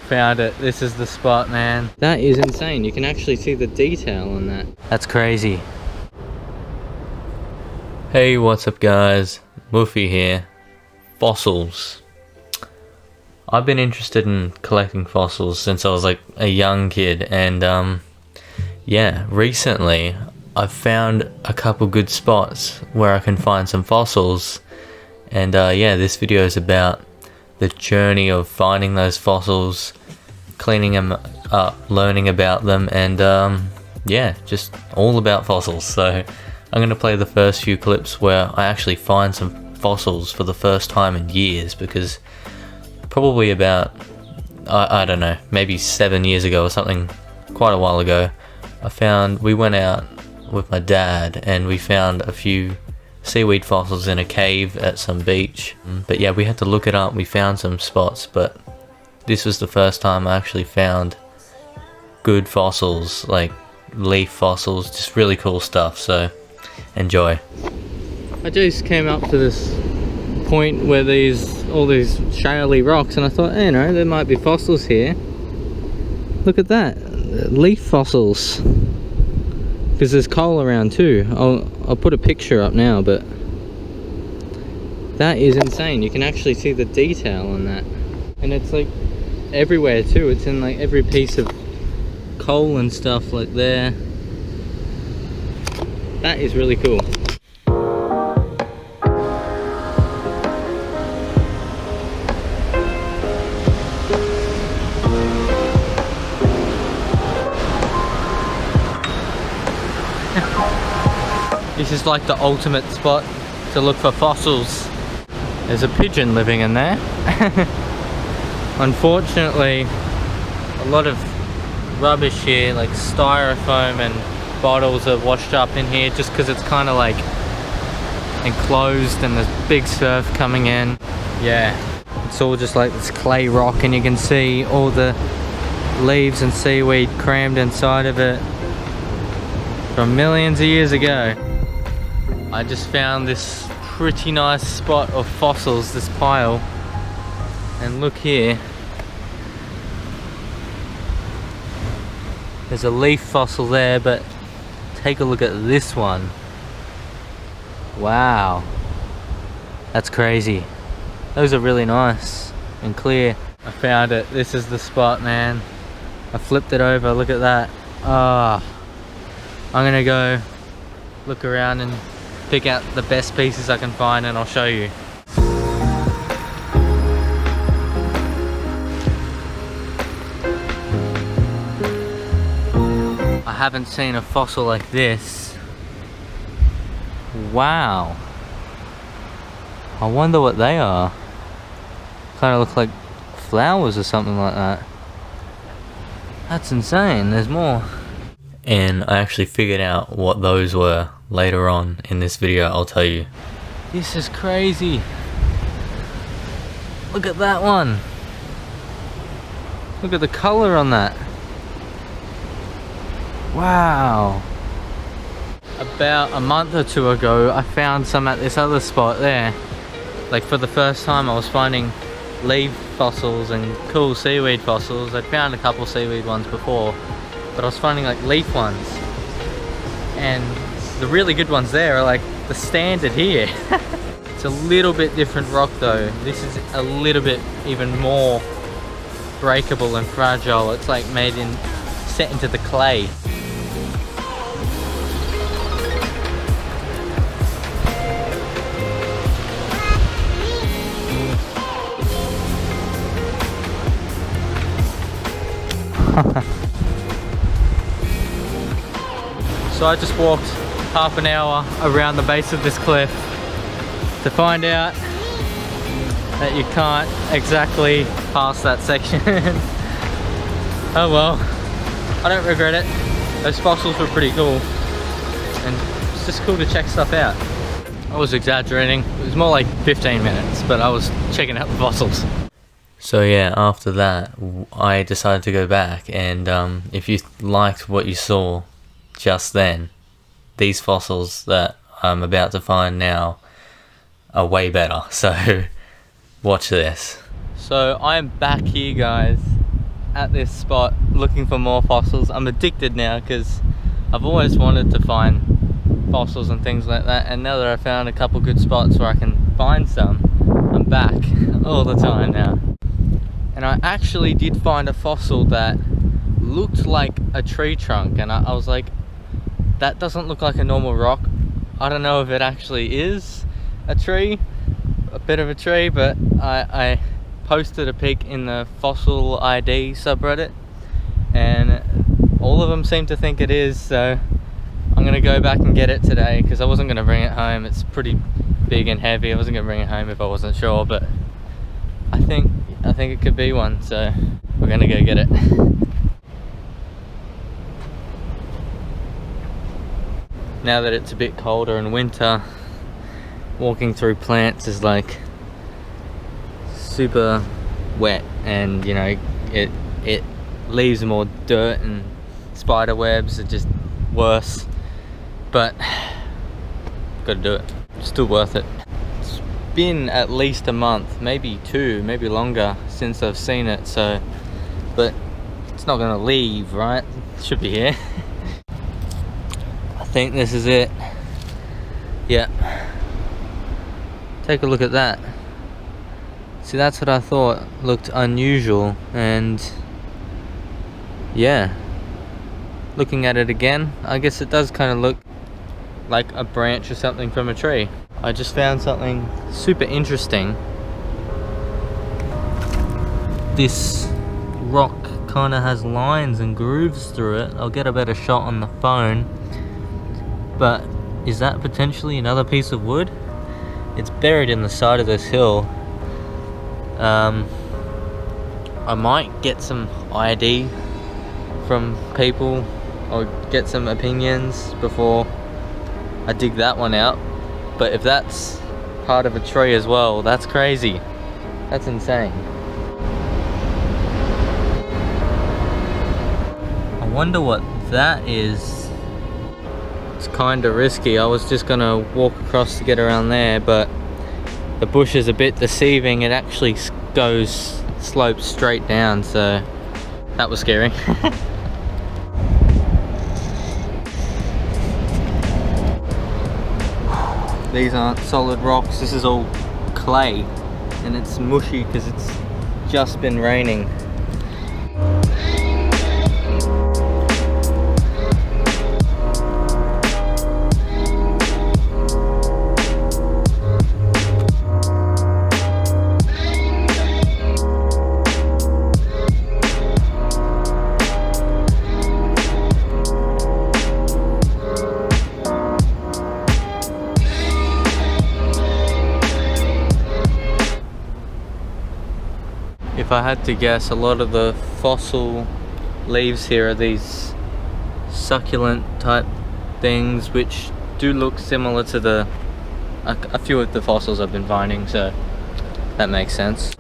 Found it. This is the spot, man. That is insane. You can actually see the detail on that. That's crazy. Hey, what's up guys? Moofy here. Fossils. I've been interested in collecting fossils since I was like a young kid, and yeah, recently I've found a couple good spots where I can find some fossils, and yeah, this video is about the journey of finding those fossils, cleaning them up, learning about them, and yeah, just all about fossils. So I'm going to play the first few clips where I actually find some fossils for the first time in years, because probably about, I don't know, maybe 7 years ago or something, quite a while ago, we went out with my dad and we found a few seaweed fossils in a cave at some beach. But yeah, we had to look it up. We found some spots, but this was the first time I actually found good fossils, like leaf fossils, just really cool stuff. So enjoy. I just came up to this point where all these shaly rocks, and I thought, hey, you know, there might be fossils here. Look at that, leaf fossils. Because there's coal around too. I'll put a picture up now, but that is insane. You can actually see the detail on that, and it's like everywhere too. It's in like every piece of coal and stuff, like there. That is really cool. This is like the ultimate spot to look for fossils. There's a pigeon living in there. Unfortunately, a lot of rubbish here, like styrofoam and bottles, are washed up in here just because it's kind of like enclosed and there's big surf coming in. Yeah, it's all just like this clay rock, and you can see all the leaves and seaweed crammed inside of it from millions of years ago. I just found this pretty nice spot of fossils, this pile, and look here. There's a leaf fossil there, but take a look at this one. Wow, that's crazy. Those are really nice and clear. I found it. This is the spot, man. I flipped it over, look at that. I'm gonna go look around and pick out the best pieces I can find, and I'll show you. I haven't seen a fossil like this. Wow. I wonder what they are. Kind of look like flowers or something like that. That's insane. There's more. And I actually figured out what those were later on in this video. I'll tell you. This is crazy. Look at that one. Look at the color on that. Wow. About a month or two ago, I found some at this other spot there. Like, for the first time I was finding leaf fossils and cool seaweed fossils. I'd found a couple seaweed ones before, but I was finding like leaf ones, and the really good ones there are like the standard here. It's a little bit different rock though. This is a little bit even more breakable and fragile. It's like set into the clay. So I just walked half an hour around the base of this cliff to find out that you can't exactly pass that section. Oh well, I don't regret it. Those fossils were pretty cool, and it's just cool to check stuff out. I was exaggerating. It was more like 15 minutes, but I was checking out the fossils. So yeah, after that, I decided to go back, and if you liked what you saw just then, these fossils that I'm about to find now are way better, so watch this. So I'm back here, guys, at this spot looking for more fossils. I'm addicted now because I've always wanted to find fossils and things like that, and now that I found a couple good spots where I can find some, I'm back all the time now. And I actually did find a fossil that looked like a tree trunk, and I was like, that doesn't look like a normal rock. I don't know if it actually is a tree, a bit of a tree, but I posted a pic in the fossil ID subreddit and all of them seem to think it is, so I'm gonna go back and get it today because I wasn't gonna bring it home. It's pretty big and heavy. I wasn't gonna bring it home if I wasn't sure, but I think it could be one, so we're gonna go get it. Now that it's a bit colder in winter, walking through plants is like super wet, and you know, it leaves more dirt and spider webs. Are just worse, but gotta do it. Still worth it. It's been at least a month, maybe 2, maybe longer since I've seen it, so, but it's not gonna leave, right? It should be here. I think this is it. Yeah, take a look at that. See, that's what I thought looked unusual, and yeah, looking at it again, I guess it does kind of look like a branch or something from a tree. I just found something super interesting. This rock kind of has lines and grooves through it. I'll get a better shot on the phone, but is that potentially another piece of wood? It's buried in the side of this hill. I might get some ID from people or get some opinions before I dig that one out, but if that's part of a tree as well, that's crazy. That's insane. I wonder what that is. It's kind of risky. I was just gonna walk across to get around there, but the bush is a bit deceiving. It actually slopes straight down, so that was scary. These aren't solid rocks, this is all clay, and it's mushy because it's just been raining. If I had to guess, a lot of the fossil leaves here are these succulent type things which do look similar to a few of the fossils I've been finding, so that makes sense.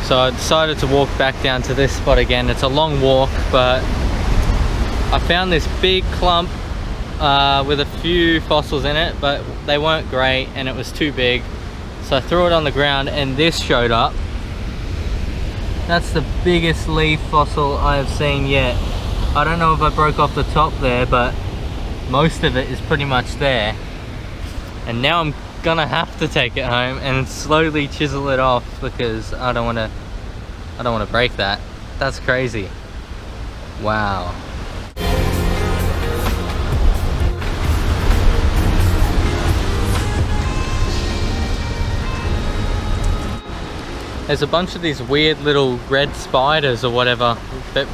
So I decided to walk back down to this spot again. It's a long walk, but I found this big clump with a few fossils in it, but they weren't great and it was too big. So I threw it on the ground and this showed up. That's the biggest leaf fossil I have seen yet. I don't know if I broke off the top there, but most of it is pretty much there. And now I'm gonna have to take it home and slowly chisel it off because I don't want to break that. That's crazy. Wow. There's a bunch of these weird little red spiders or whatever,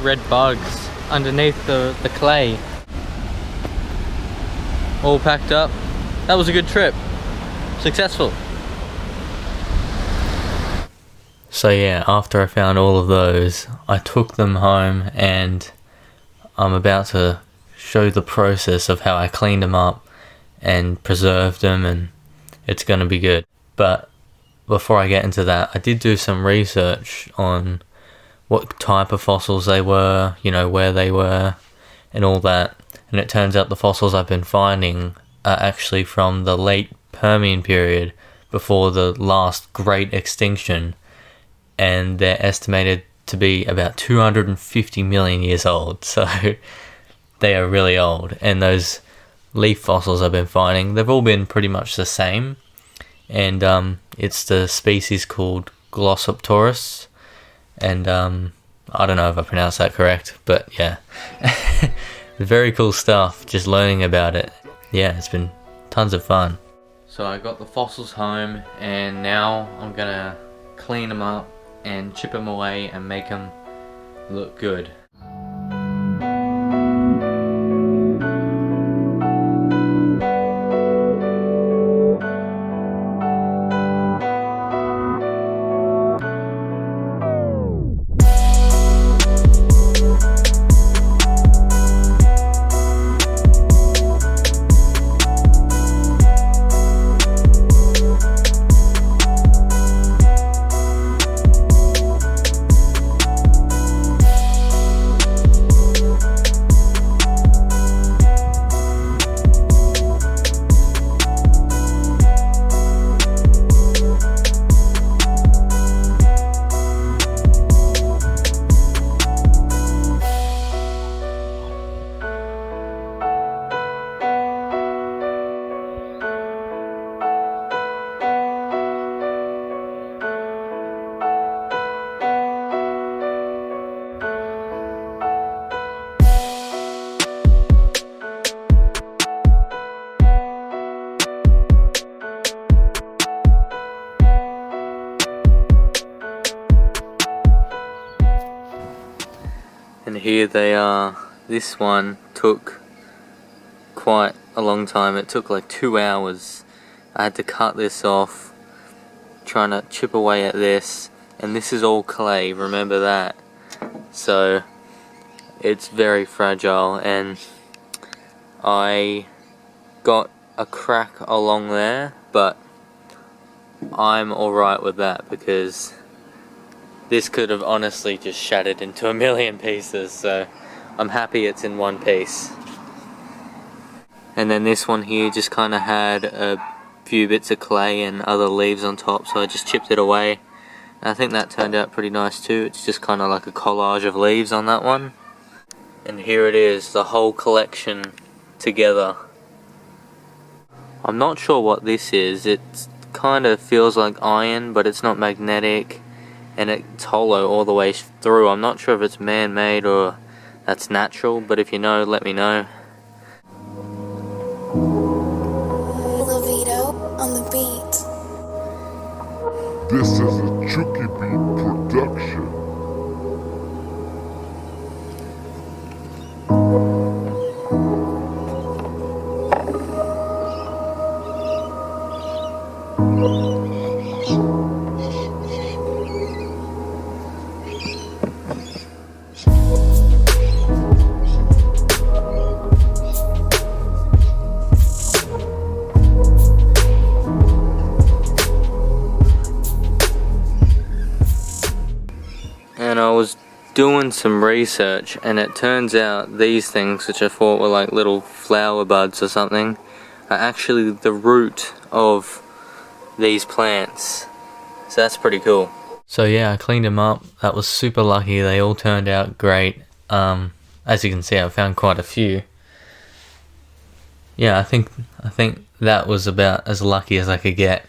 red bugs underneath the clay. All packed up. That was a good trip. Successful. So yeah, after I found all of those, I took them home and I'm about to show the process of how I cleaned them up and preserved them, and it's going to be good. But before I get into that, I did do some research on what type of fossils they were, you know, where they were and all that. And it turns out the fossils I've been finding are actually from the late Permian period, before the last great extinction, and they're estimated to be about 250 million years old. So they are really old. And those leaf fossils I've been finding, they've all been pretty much the same, and it's the species called Glossopteris, and I don't know if I pronounced that correct, but yeah. Very cool stuff, just learning about it. Yeah, it's been tons of fun. So I got the fossils home, and now I'm gonna clean them up and chip them away and make them look good. And here they are. This one took quite a long time. It took like 2 hours. I had to cut this off, trying to chip away at this, and this is all clay, remember that. So it's very fragile, and I got a crack along there, but I'm alright with that because this could have honestly just shattered into a million pieces, so I'm happy it's in one piece. And then this one here just kind of had a few bits of clay and other leaves on top, so I just chipped it away. And I think that turned out pretty nice too. It's just kind of like a collage of leaves on that one. And here it is, the whole collection together. I'm not sure what this is. It kind of feels like iron, but it's not magnetic. And it's hollow all the way through. I'm not sure if it's man-made or that's natural, but if you know, let me know. On the beat. This is a Chuki beat production. And I was doing some research, and it turns out these things, which I thought were like little flower buds or something, are actually the root of these plants. So that's pretty cool. So yeah, I cleaned them up. That was super lucky. They all turned out great. As you can see, I found quite a few. Yeah, I think that was about as lucky as I could get,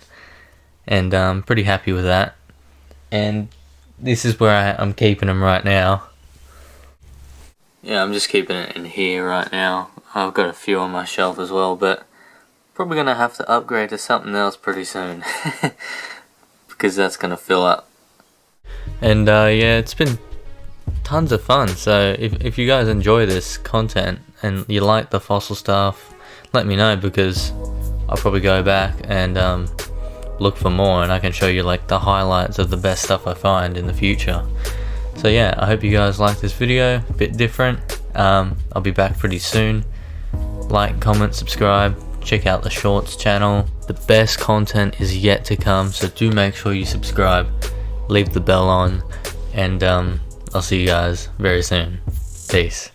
and I'm pretty happy with that. And this is where I'm keeping them right now. Yeah, I'm just keeping it in here right now. I've got a few on my shelf as well, but probably gonna have to upgrade to something else pretty soon because that's gonna fill up. And yeah, it's been tons of fun. So if you guys enjoy this content and you like the fossil stuff, let me know, because I'll probably go back and look for more, and I can show you like the highlights of the best stuff I find in the future. So yeah, I hope you guys like this video, a bit different. I'll be back pretty soon. Like, comment, subscribe, check out the shorts channel. The best content is yet to come, so do make sure you subscribe, leave the bell on, and I'll see you guys very soon. Peace.